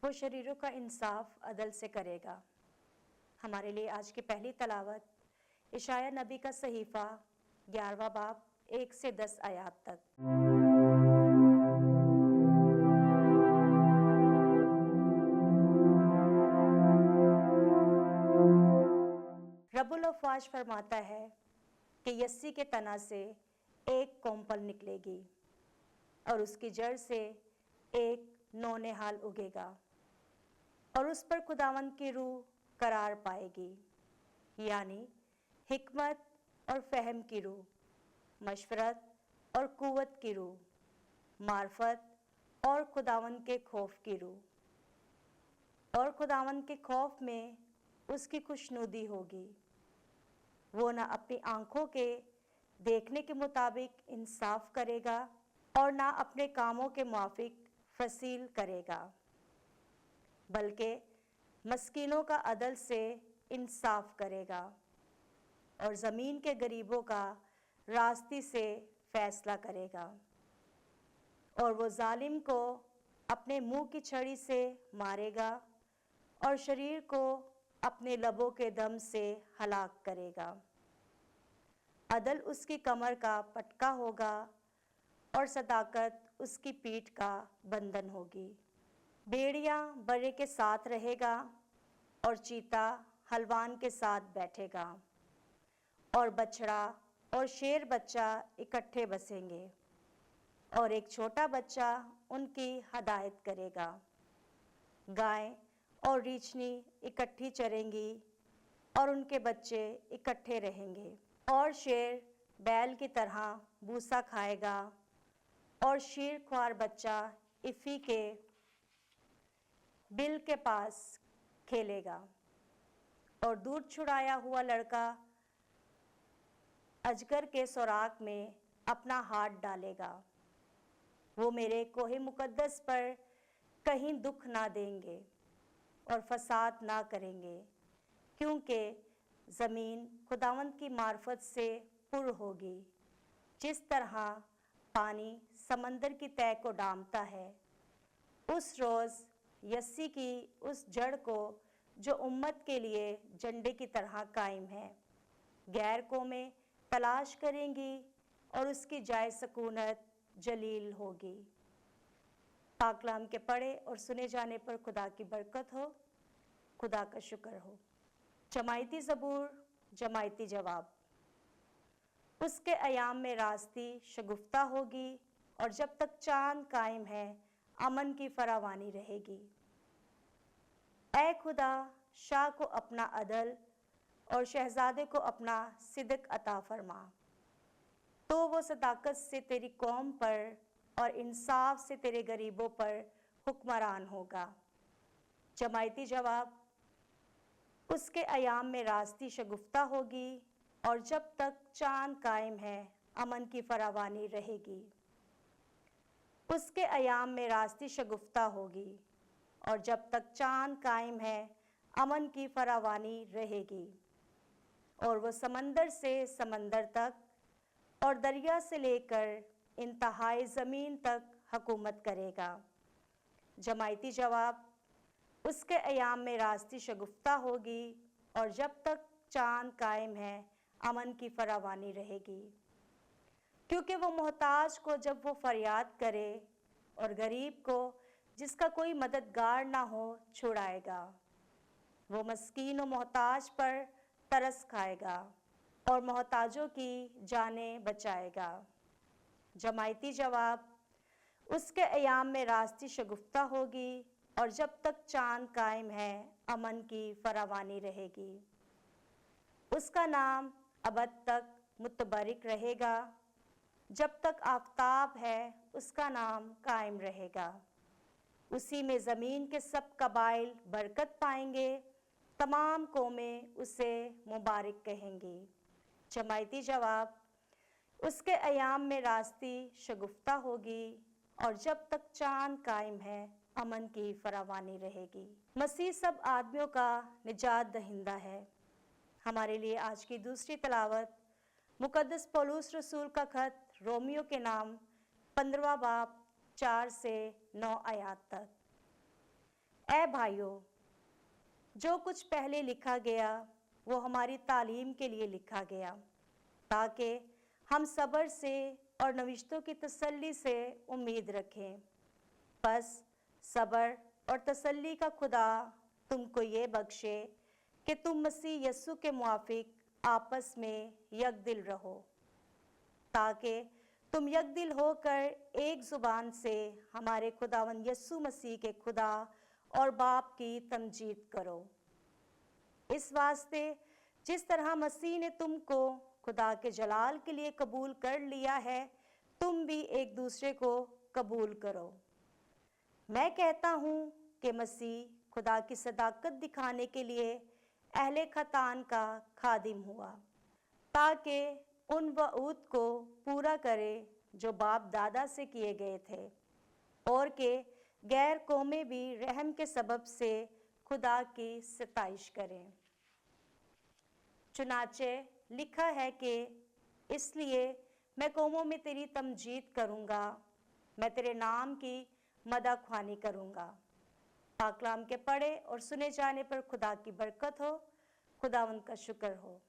वो शरीरों का इंसाफ अदल से करेगा। हमारे लिए आज की पहली तलावत इशाया नबी का सहीफा 11वां बाब 1 से 10 आयात तक। रब्बुल अफ़वाज फरमाता है कि यस्सी के तना से एक कोम्पल निकलेगी और उसकी जड़ से एक नौनिहाल उगेगा और उस पर खुदावंद की रूह करार पाएगी, यानी हिकमत और फहम की रूह, मशवरत और कुव्वत की रूह, मार्फत और खुदावंद के खौफ की रूह। और खुदावंद के खौफ में उसकी खुशनुदी होगी। वो ना अपनी आंखों के देखने के मुताबिक इंसाफ करेगा और ना अपने कामों के मुआफिक फसील करेगा, बल्कि मस्कीनों का अदल से इंसाफ करेगा और ज़मीन के गरीबों का रास्ती से फैसला करेगा। और वो जालिम को अपने मुंह की छड़ी से मारेगा और शरीर को अपने लबों के दम से हलाक करेगा। अदल उसकी कमर का पटका होगा और सदाकत उसकी पीठ का बंधन होगी। भेड़िया बर्रे के साथ रहेगा और चीता हलवान के साथ बैठेगा और बछड़ा और शेर बच्चा इकट्ठे बसेंगे और एक छोटा बच्चा उनकी हदायत करेगा। गाय और रीछनी इकट्ठी चरेंगी और उनके बच्चे इकट्ठे रहेंगे और शेर बैल की तरह भूसा खाएगा और शीर ख्वार बच्चा इफ़ी के बिल के पास खेलेगा और दूध छुड़ाया हुआ लड़का अजगर के सुराख में अपना हाथ डालेगा। वो मेरे कोहे मुकद्दस पर कहीं दुख ना देंगे और फसाद ना करेंगे, क्योंकि ज़मीन खुदावंद की मार्फत से पुर होगी। जिस तरह पानी समंदर की तह को डामता है, उस रोज़ यस्सी की उस जड़ को जो उम्मत के लिए झंडे की तरह कायम है, गैर कौमें तलाश करेंगी और उसकी जाय सकूनत जलील होगी। पाकलाम के पढ़े और सुने जाने पर खुदा की बरकत हो, खुदा का शुक्र हो। जमायती ज़बूर, जमायती जवाब। उसके अयाम में रास्ती शगुफ्ता होगी और जब तक चांद कायम है अमन की फरावानी रहेगी। ऐ खुदा, शाह को अपना अदल और शहजादे को अपना सिदक अता फरमा, तो वो सदाकत से तेरी कौम पर और इंसाफ से तेरे गरीबों पर हुक्मरान होगा। जमायती जवाब। उसके अयाम में रास्ती शगुफ्ता होगी और जब तक चांद कायम है अमन की फरावानी रहेगी। उसके अयाम में रास्ती शगुफ्ता होगी और जब तक चांद कायम है अमन की फरावानी रहेगी। और वो समंदर से समंदर तक और दरिया से लेकर इंतहाई ज़मीन तक हुकूमत करेगा। जमायती जवाब। उसके अयाम में रास्ती शगुफ्ता होगी और जब तक चांद कायम है अमन की फरावानी रहेगी, क्योंकि वो मोहताज को जब वो फरियाद करे और गरीब को जिसका कोई मददगार ना हो छुड़ाएगा। वो मस्कीन और मोहताज पर तरस खाएगा और मोहताजों की जानें बचाएगा। जमायती जवाब। उसके अयाम में रास्ती शगुफ्ता होगी और जब तक चांद कायम है अमन की फरावानी रहेगी। उसका नाम अबद तक मुतबरिक रहेगा, जब तक आफताब है उसका नाम कायम रहेगा। उसी में ज़मीन के सब कबाइल बरकत पाएंगे, तमाम कौमें उसे मुबारक कहेंगी। जमायती जवाब। उसके अयाम में रास्ती शगुफ्ता होगी और जब तक चांद कायम है अमन की फरावानी रहेगी। मसीह सब आदमियों का निजात दहिंदा है। हमारे लिए आज की दूसरी तलावत मुकद्दस पौलुस रसूल का खत रोमियो के नाम 15वां बाब 4 से 9 आयात तक। ऐ भाइयों, जो कुछ पहले लिखा गया वो हमारी तालीम के लिए लिखा गया, ताकि हम सब्र से और नविश्तों की तसल्ली से उम्मीद रखें। बस सब्र और तसल्ली का खुदा तुमको ये बख्शे कि तुम मसीह यस्सु के मुआफिक आपस में यकदिल रहो, ताकि तुम यकदिल होकर एक जुबान से हमारे खुदावंद यस्सु मसीह के खुदा और बाप की तमजीद करो। इस वास्ते जिस तरह मसीह ने तुमको खुदा के जलाल के लिए कबूल कर लिया है, तुम भी एक दूसरे को कबूल करो। मैं कहता हूँ कि मसीह खुदा की सदाकत दिखाने के लिए अहले खतान का खादिम हुआ, ताकि उन वऊद को पूरा करे जो बाप दादा से किए गए थे, और कि गैर कौमें भी रहम के सबब से खुदा की सताइश करें। चुनाचे लिखा है कि इसलिए मैं कौमों में तेरी तमजीद करूँगा, मैं तेरे नाम की मदाख्वानी करूँगा। पाकलाम के पढ़े और सुने जाने पर खुदा की बरकत हो। खुदावंद का शुक्र हो।